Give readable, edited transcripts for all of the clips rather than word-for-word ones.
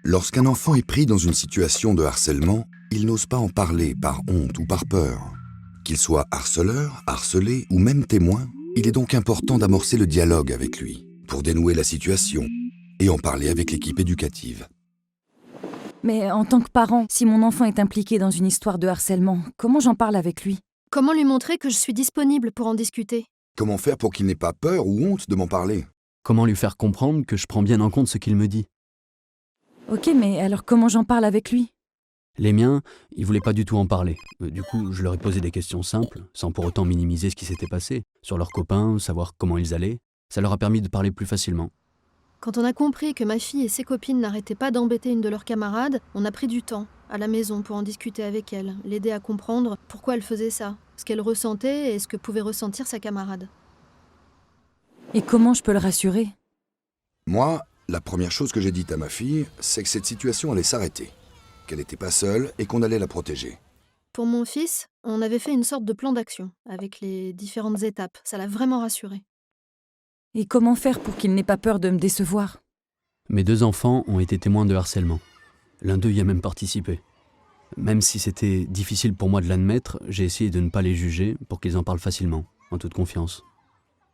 Lorsqu'un enfant est pris dans une situation de harcèlement, il n'ose pas en parler par honte ou par peur. Qu'il soit harceleur, harcelé ou même témoin, il est donc important d'amorcer le dialogue avec lui pour dénouer la situation et en parler avec l'équipe éducative. Mais en tant que parent, si mon enfant est impliqué dans une histoire de harcèlement, comment j'en parle avec lui? Comment lui montrer que je suis disponible pour en discuter? Comment faire pour qu'il n'ait pas peur ou honte de m'en parler? Comment lui faire comprendre que je prends bien en compte ce qu'il me dit? Ok, mais alors comment j'en parle avec lui? Les miens, ils voulaient pas du tout en parler. Du coup, je leur ai posé des questions simples, sans pour autant minimiser ce qui s'était passé, sur leurs copains, savoir comment ils allaient. Ça leur a permis de parler plus facilement. Quand on a compris que ma fille et ses copines n'arrêtaient pas d'embêter une de leurs camarades, on a pris du temps à la maison pour en discuter avec elle, l'aider à comprendre pourquoi elle faisait ça, ce qu'elle ressentait et ce que pouvait ressentir sa camarade. Et comment je peux le rassurer? Moi, la première chose que j'ai dite à ma fille, c'est que cette situation allait s'arrêter, qu'elle n'était pas seule et qu'on allait la protéger. Pour mon fils, on avait fait une sorte de plan d'action, avec les différentes étapes. Ça l'a vraiment rassuré. Et comment faire pour qu'il n'ait pas peur de me décevoir? Mes 2 enfants ont été témoins de harcèlement. L'un d'eux y a même participé. Même si c'était difficile pour moi de l'admettre, j'ai essayé de ne pas les juger pour qu'ils en parlent facilement, en toute confiance.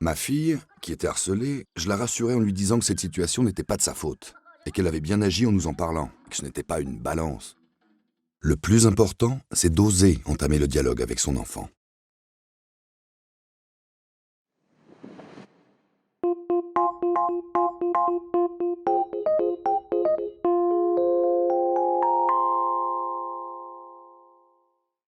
Ma fille, qui était harcelée, je la rassurais en lui disant que cette situation n'était pas de sa faute et qu'elle avait bien agi en nous en parlant, que ce n'était pas une balance. Le plus important, c'est d'oser entamer le dialogue avec son enfant.